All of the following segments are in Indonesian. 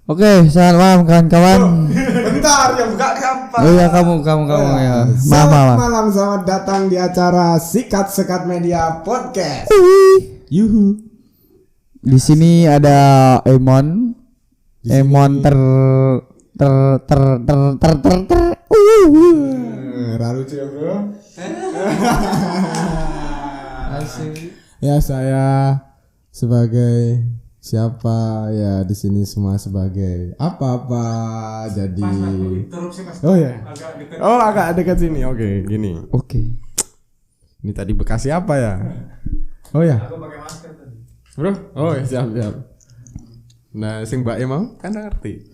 Oke, selamat malam kawan-kawan. Bentar, yang buka kapan? Oh iya kamu ya. Selamat malam, selamat datang di acara Sikat Sekat Media Podcast. Yuhu. Di sini ada Emon. Emon ter. Lucu ya bro. Asik. Ya saya sebagai siapa ya di sini semua sebagai apa-apa jadi. Oh ya. Oh agak dekat sini. Oke, gini. Oke. Ini tadi Bekasi apa ya? Oh ya. Aku pakai masker tadi. Bro, oh siap. Nah, sing Mbak mau kan ngerti.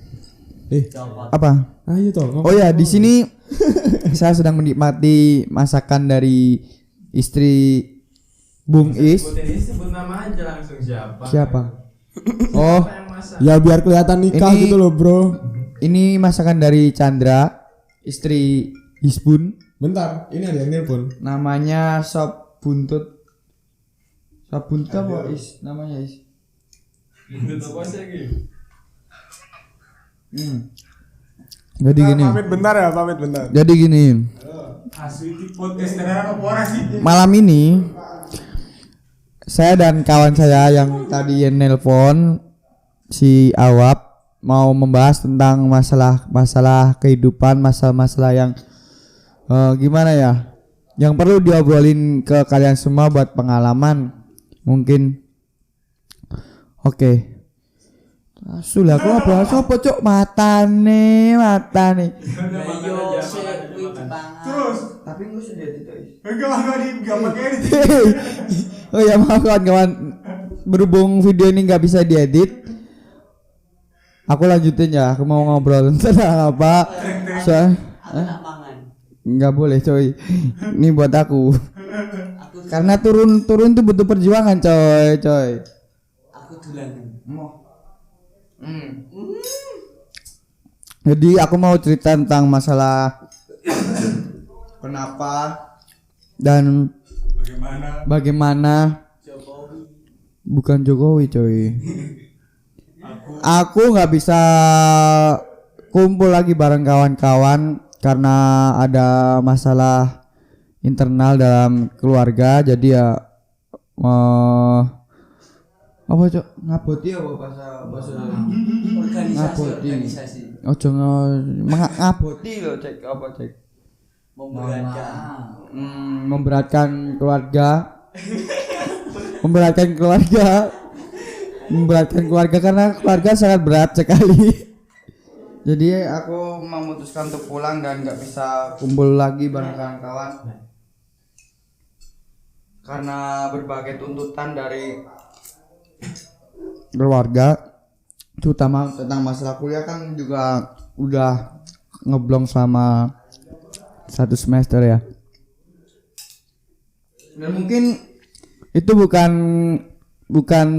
Apa? Ayo toh. Oh ya, di sini saya sedang menikmati masakan dari istri Bung Is. Sebut nama aja langsung siapa? Siapa? Oh, Ya biar kelihatan nikah Ini- gitu loh, Bro. ini masakan dari Chandra, istri Isbun. Bentar, ini ada yang nelpon. Namanya sop buntut. Sop buntut apa Is? Namanya Is. Itu apa sih lagi? Jadi gini. Pamit bentar. Jadi gini. Asli di podcast terang apa orang sih? Malam ini saya dan kawan saya yang tadi nelpon si Awap mau membahas tentang masalah kehidupan, masalah yang gimana ya, yang perlu diobrolin ke kalian semua buat pengalaman mungkin. Oke. Sulah aku ngobrol apa cok mata nih. Terus Tapi gue sudah itu. enggak pakai ini. Oh ya maaf kawan-kawan, berhubung video ini nggak bisa diedit, aku lanjutin ya. Aku mau ngobrol tentang apa? Nggak boleh coy. Ini buat aku. Karena turun tuh butuh perjuangan coy. Aku duluan. Jadi aku mau cerita tentang masalah kenapa dan bagaimana. Bukan Jokowi coy. Aku nggak bisa kumpul lagi bareng kawan-kawan karena ada masalah internal dalam keluarga. Jadi ya apa cok ngaboti apa bahasa Organisasi. ojo ngaboti lo cek apa cek Memberatkan. memberatkan keluarga karena keluarga sangat berat sekali. Jadi aku memutuskan untuk pulang dan nggak bisa kumpul lagi bareng kawan-kawan karena berbagai tuntutan dari keluarga, terutama tentang masalah kuliah kan juga udah ngeblong selama 1 semester ya. Dan mungkin itu bukan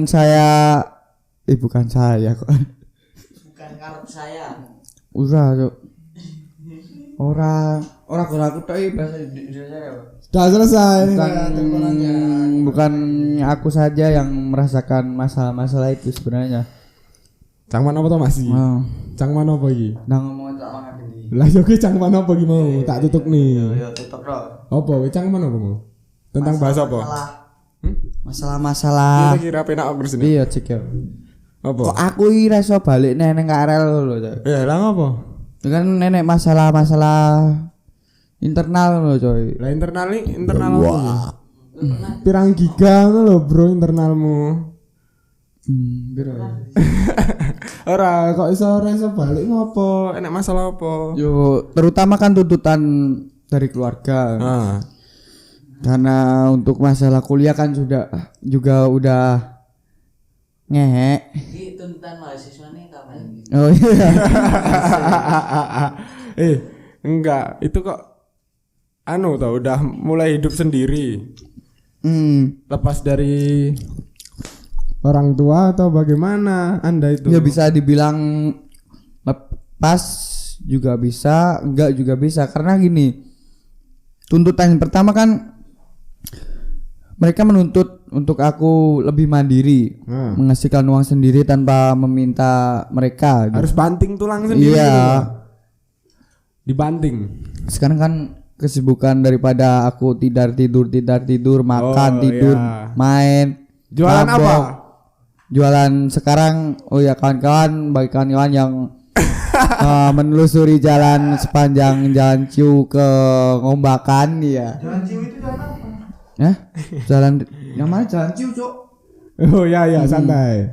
saya kok. Bukan karep saya. Orang aku tok bahasa Indonesia ya, Pak. Sudah selesai. Bukan aku saja yang merasakan masalah itu sebenarnya. Cang mana apa to Mas? Oh, Cang mana apa iki? nang ngomong tak mangan iki. Lah yo ki cang mana apa iki mau? Tak tutup nih. Ya tutup dong. Apa we cang mana apa mau? Tentang bahasa apa? Masalah. Kita kira penak aku sini. Iya cek ya. Apa? Kok aku iki ra iso balik neng KRL lho, Cok. Ya, lah apa? Dengan nenek masalah internal lho, coy. Lah internal apa? Pirang giga ngono lho, Bro, internalmu. Biro. Ora, kok ora iso balik ngopo? Enak masalah apa? Yo, terutama kan tuntutan dari keluarga. Ah. Karena untuk masalah kuliah kan juga udah ngehek. Ini tuntutan mahasiswa nih kapan? Oh iya. Enggak, itu kok tau udah mulai hidup sendiri. Lepas dari orang tua atau bagaimana Anda itu? Ya bisa dibilang lepas juga bisa, enggak juga bisa. Karena gini, tuntutan yang pertama kan mereka menuntut untuk aku lebih mandiri, menghasilkan uang sendiri tanpa meminta mereka. Harus banting tulang sendiri. Iya. gitu. Dibanting. Sekarang kan kesibukan daripada aku tidur, makan, Oh, tidur, iya. main. Jualan mabok. apa? Jualan sekarang, oh ya kawan-kawan, bagi kawan-kawan yang menelusuri jalan sepanjang jalan Ciu ke Ngombakan ya. Jalan Ciu itu jalan apa? Jalan yang mana jalan Ciu, Cok? Oh ya santai.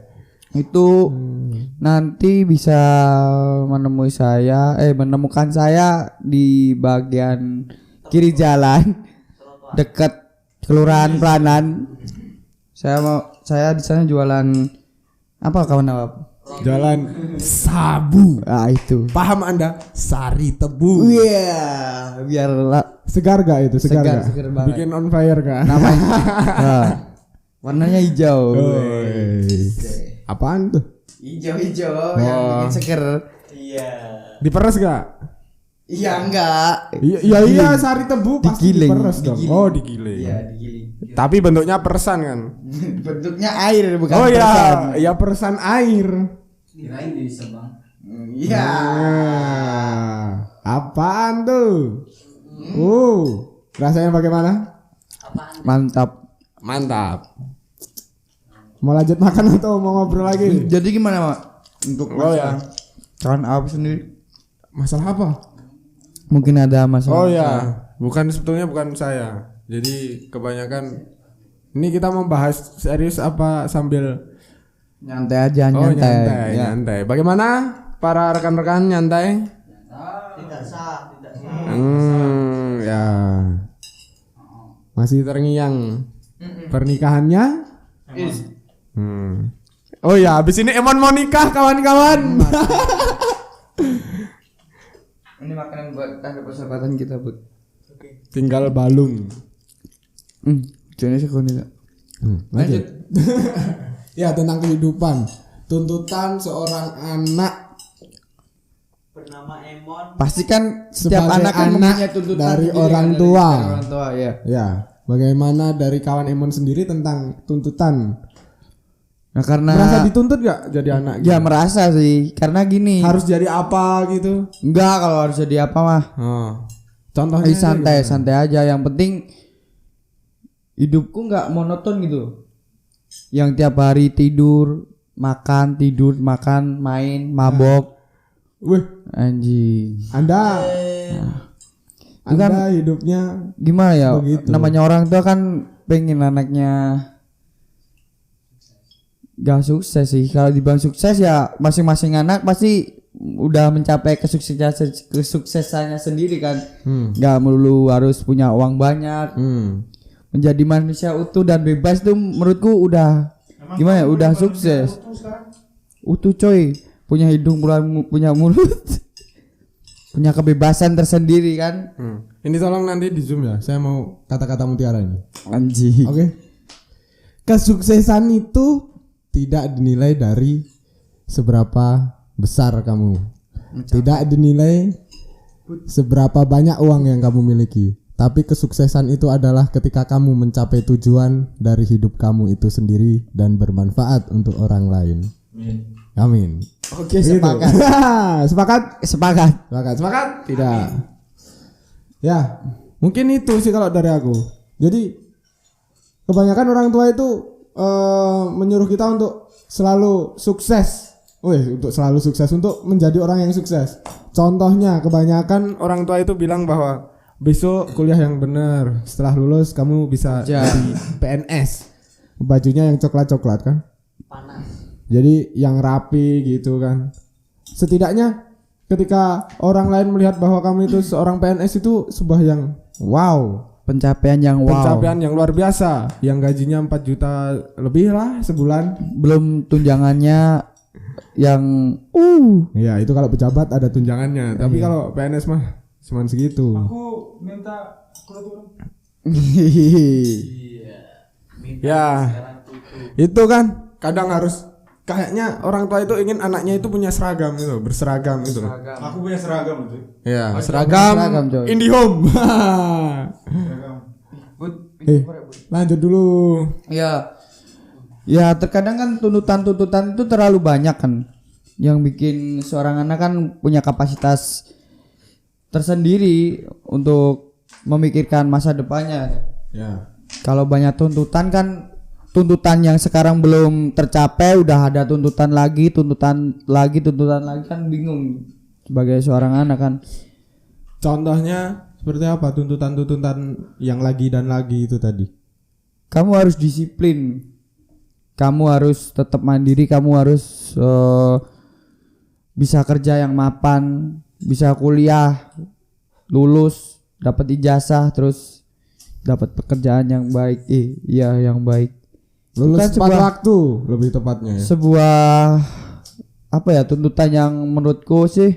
Itu nanti bisa menemukan saya di bagian kiri jalan dekat Kelurahan Pranan. Saya di sana jualan apa kawan awap? Jalan sabu. Ah itu. Paham Anda? Sari tebu. Iya, biar Segar gak itu? Segar Segar, gak? segar banget. Bikin on fire gak? namanya. Nah, warnanya hijau. Apaan tuh? Hijau-hijau yang bikin seger. Iya. Diperes gak? Iya enggak. Iya sari tebu pasti Digiling, diperes dong. digiling. Oh digiling. Iya, digiling. Tapi bentuknya persan kan? Bentuknya air bukan Oh persan. ya persan air. Kirain di Sabang. Iya. Nah, apaan tuh? Rasanya bagaimana? Mantap. Mantap. Mau lanjut makan atau mau ngobrol lagi? Jadi gimana, Mak? Untuk Oh ya. kawan apa sendiri? Masalah apa? Mungkin ada masalah. Oh ya, sebetulnya bukan saya. Jadi kebanyakan ini kita mau bahas serius apa sambil Nyantai aja, Oh nyantai. Ya. nyantai. Bagaimana para rekan-rekan nyantai? Tidak sah. Ya. Masih terngiang pernikahannya? Oh ya, habis ini Emon mau nikah kawan-kawan. Ini makanan buat tanda persahabatan kita, Bud. Tinggal balung. Jangan sekali. Lanjut. Ya tentang kehidupan. Tuntutan seorang anak Bernama Emon. Pasti kan setiap Sebagai anak kan anak mempunyai tuntutan dari sendiri orang kan, tua. dari orang tua, ya. Ya, bagaimana dari kawan Emon sendiri tentang tuntutan? Nah, karena Merasa dituntut gak jadi anak? ya merasa sih, karena gini. Harus jadi apa gitu? Enggak, kalau harus jadi apa mah. Contohnya Santai aja. Yang penting hidupku nggak monoton gitu. Yang tiap hari tidur, makan, main, mabok. Wih, Anjing. Anda kan hidupnya gimana ya? begitu. Namanya orang tua kan pengen anaknya gak sukses sih. Kalau dibilang sukses ya masing-masing anak pasti udah mencapai kesuksesannya sendiri kan. Gak melulu harus punya uang banyak. Menjadi manusia utuh dan bebas tuh menurutku udah gimana ya? Udah sukses. Utuh coy, punya hidung, punya mulut. Punya kebebasan tersendiri kan. Ini tolong nanti di zoom ya. Saya mau kata-kata mutiara ini. Anjing. Oke. Kesuksesan itu tidak dinilai dari seberapa besar kamu. Tidak dinilai seberapa banyak uang yang kamu miliki. Tapi kesuksesan itu adalah ketika kamu mencapai tujuan dari hidup kamu itu sendiri dan bermanfaat untuk orang lain. Amin. Oke, Gitu. sepakat. Sepakat? Sepakat. Sepakat? Tidak. Ya, mungkin itu sih kalau dari aku. Jadi kebanyakan orang tua itu menyuruh kita untuk selalu sukses. Untuk selalu sukses, untuk menjadi orang yang sukses. Contohnya kebanyakan orang tua itu bilang bahwa besok kuliah yang benar, setelah lulus kamu bisa jadi PNS. Bajunya yang coklat-coklat kan? Panas. Jadi yang rapi gitu kan. Setidaknya ketika orang lain melihat bahwa kamu itu seorang PNS itu sebuah yang wow, Pencapaian yang wow. pencapaian yang luar biasa, yang gajinya 4 juta lebih lah sebulan. Belum tunjangannya yang Ya itu kalau pejabat ada tunjangannya, tapi kalau PNS mah cuman segitu. Aku minta kulit. Iya. Ya itu kan kadang harus, kayaknya orang tua itu ingin anaknya itu punya seragam gitu, berseragam itu. Aku punya seragam itu. Ya, seragam, coy. IndiHome. Seragam. Lanjut dulu. Ya. Ya terkadang kan tuntutan-tuntutan itu terlalu banyak kan. Yang bikin seorang anak kan punya kapasitas tersendiri untuk memikirkan masa depannya. Ya. Kalau banyak tuntutan kan, tuntutan yang sekarang belum tercapai udah ada tuntutan lagi kan bingung sebagai seorang anak kan. Contohnya seperti apa tuntutan-tuntutan yang lagi dan lagi itu tadi? Kamu harus disiplin. Kamu harus tetap mandiri, kamu harus bisa kerja yang mapan, bisa kuliah, lulus, dapat ijazah, terus dapat pekerjaan yang baik. Yang baik. Lulus Kan tepat waktu lebih tepatnya ya. Sebuah tuntutan yang menurutku sih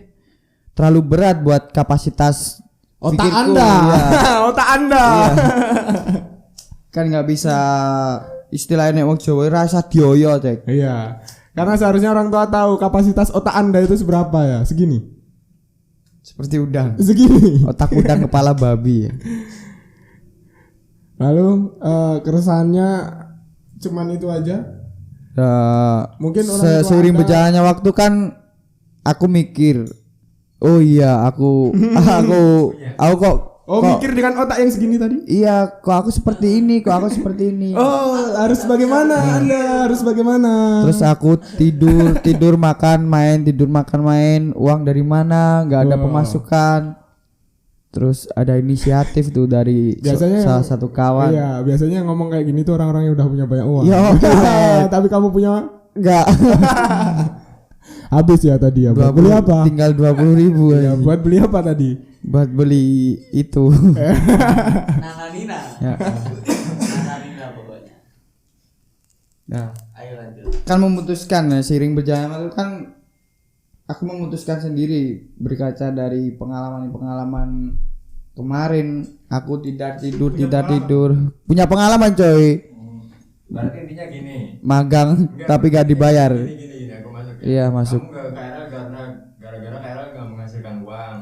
terlalu berat buat kapasitas Otak pikirku, Anda. iya. Otak Anda. Iya. Kan nggak bisa istilahnya wong Jawa rasa dioyo cek. Iya. Karena seharusnya orang tua tahu kapasitas otak Anda itu seberapa ya? Segini. Seperti udang. Segini. Otak udang kepala babi. Lalu keresahannya cuman itu aja. Mungkin orang tua seiring Anda- berjalannya waktu kan aku mikir, oh iya aku kok mikir dengan otak yang segini tadi. iya kok aku seperti ini. Oh, harus bagaimana? Anda harus bagaimana? Terus aku tidur makan main, uang dari mana? Nggak ada Oh. pemasukan. Terus ada inisiatif tuh dari Biasanya salah satu kawan. Iya, biasanya ngomong kayak gini tuh orang-orang yang udah punya banyak uang. Yo, Tapi kamu punya nggak. habis ya tadi ya. Buat 20, beli apa? Tinggal 20.000 Ya, buat beli apa tadi? buat beli itu. Nananina. Ya. Nananina pokoknya. Nah, Ayo lanjut. kan memutuskan ya, seiring berjalan waktu kan aku memutuskan sendiri berkaca dari pengalaman kemarin. Aku tidak tidur punya pengalaman coy, Berarti intinya gini. magang tapi gak dibayar. Gini, aku masuk. Iya, masuk. Kamu ke KRL karena gara-gara KRL nggak menghasilkan uang.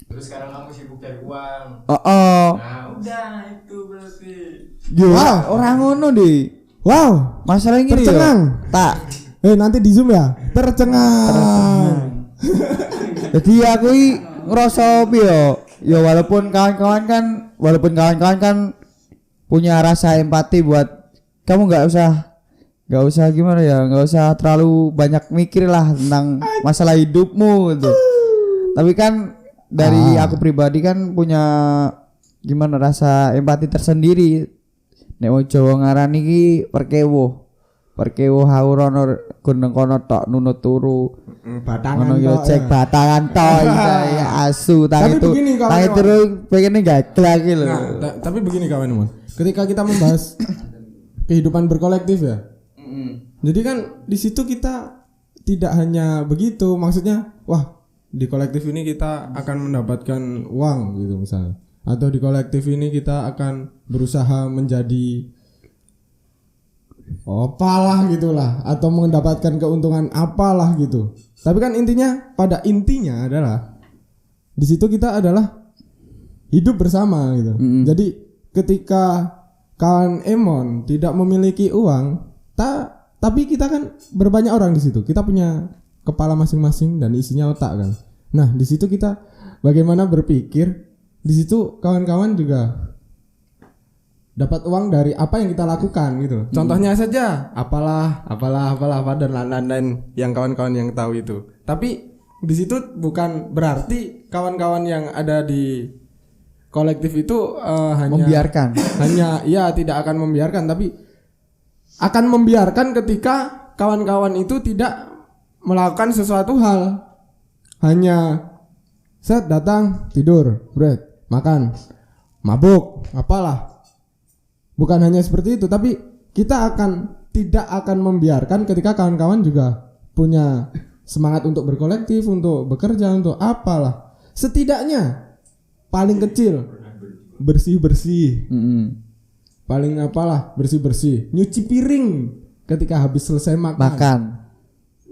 Terus sekarang kamu sibuk cari uang. Oh Nah, udah itu berarti. wow, orang ngono deh. Wow, Masalah ini tercengang. tak Nanti di Zoom ya. Tercengang. jadi aku ngerasa piye yo walaupun kawan-kawan kan punya rasa empati buat kamu, nggak usah gimana ya, nggak usah terlalu banyak mikir lah tentang masalah hidupmu gitu. Tapi kan dari aku pribadi kan punya gimana rasa empati tersendiri. Nek wong Jawa ngarani iki perkewo haurono gunung kono tok nunut turu. Batangan Ngono yo tok, cek ya. batangan tok ya asu Tapi tang itu. begini, kawan-kawan. Tang itu pengennya gagal lagi loh. Nah, tapi begini kawan-kawan. Ketika kita membahas kehidupan berkolektif ya. Jadi kan di situ kita tidak hanya begitu, maksudnya wah, di kolektif ini kita akan mendapatkan uang gitu misalnya. Atau di kolektif ini kita akan berusaha menjadi apalah gitulah, atau mendapatkan keuntungan apalah gitu. Tapi kan pada intinya adalah di situ kita adalah hidup bersama gitu. Jadi ketika kawan Emon tidak memiliki uang, tapi kita kan berbanyak orang di situ. Kita punya kepala masing-masing dan isinya otak kan. Nah, di situ kita bagaimana berpikir, di situ kawan-kawan juga dapat uang dari apa yang kita lakukan gitu. Contohnya saja apalah dan lain-lain yang kawan-kawan yang tahu itu. Tapi di situ bukan berarti kawan-kawan yang ada di kolektif itu Membiarkan. tidak akan membiarkan, tapi akan membiarkan ketika kawan-kawan itu tidak melakukan sesuatu hal. Hanya datang, tidur, makan, mabuk, apalah. Bukan hanya seperti itu, tapi kita tidak akan membiarkan ketika kawan-kawan juga punya semangat untuk berkolektif, untuk bekerja, untuk apalah. Setidaknya paling kecil bersih-bersih. Paling apalah bersih-bersih, nyuci piring ketika habis selesai makan.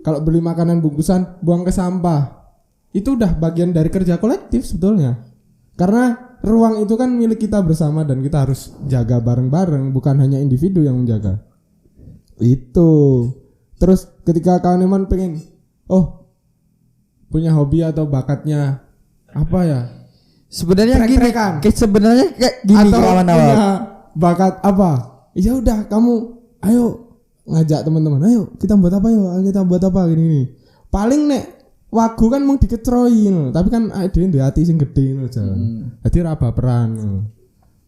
Kalau beli makanan bungkusan buang ke sampah. Itu udah bagian dari kerja kolektif sebetulnya. Karena ruang itu kan milik kita bersama dan kita harus jaga bareng-bareng, bukan hanya individu yang menjaga. Itu. Terus ketika kawan Eman pengen punya hobi atau bakatnya apa ya? Sebenarnya gini, Trek-trekan. sebenarnya kayak gini Atau kawan awal. punya bakat apa? Ya udah kamu ayo ngajak teman-teman, ayo kita buat apa gini. Paling nek wagu kan mau dikecroin, tapi kan ade di hati sing gede ngono aja. Dadi ora baperan.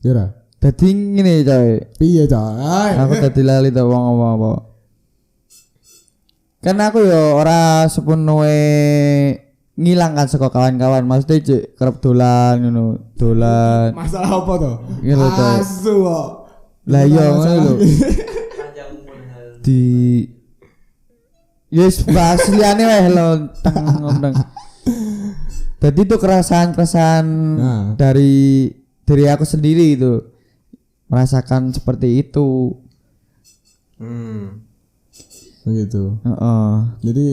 Ya ora. Dadi ngene coy. Piye coy? Aku dadi lali to wong apa. Kan aku yo ora sepenuhe ngilang kan saka kawan-kawan, maksudnya cek kerep dolan ngono, dolan. Masalah apa to? Iya lho, coy. Asu kok. Lah iya ngono lho. Panjang umur hal. Di yes bahas liane weh lo ngomong. Jadi itu keresahan Nah. dari aku sendiri itu merasakan seperti itu. Begitu. Heeh. Jadi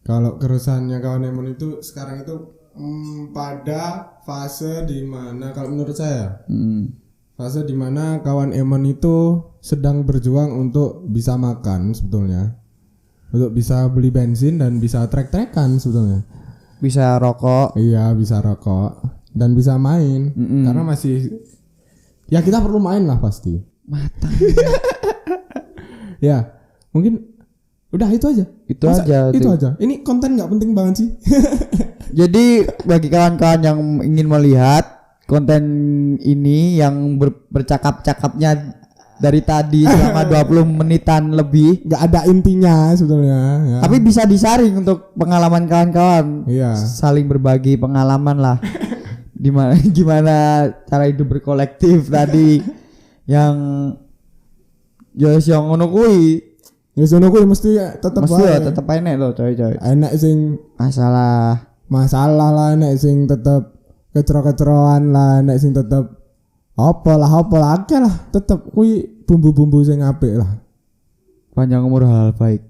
kalau keresahannya kawan Emon itu sekarang itu pada fase di mana kalau menurut saya fase di mana kawan Emon itu sedang berjuang untuk bisa makan sebetulnya, untuk bisa beli bensin dan bisa trek-trekan sebetulnya. Bisa rokok. Iya bisa rokok dan bisa main karena masih ya kita perlu main lah pasti. Matang. Ya mungkin udah itu aja. Itu aja. Itu aja. Ini konten nggak penting banget sih. Jadi bagi kawan-kawan yang ingin melihat konten ini yang bercakap-cakapnya dari tadi selama 20 menitan lebih, Nggak ada intinya sebetulnya. Ya. tapi bisa disaring untuk pengalaman kawan-kawan. Iya. Saling berbagi pengalaman lah. Gimana cara hidup berkolektif tadi yang yang ngono kuwi. Ya sono kuwi mesti tetep Mesti ya wae. tetep enek loh coy. Enak sing Masalah lah, enak sing tetep kecero-keceroan lah, enak sing tetep apa lah akeh lah, tetep kuwi bumbu-bumbu sing apik lah. panjang umur hal baik.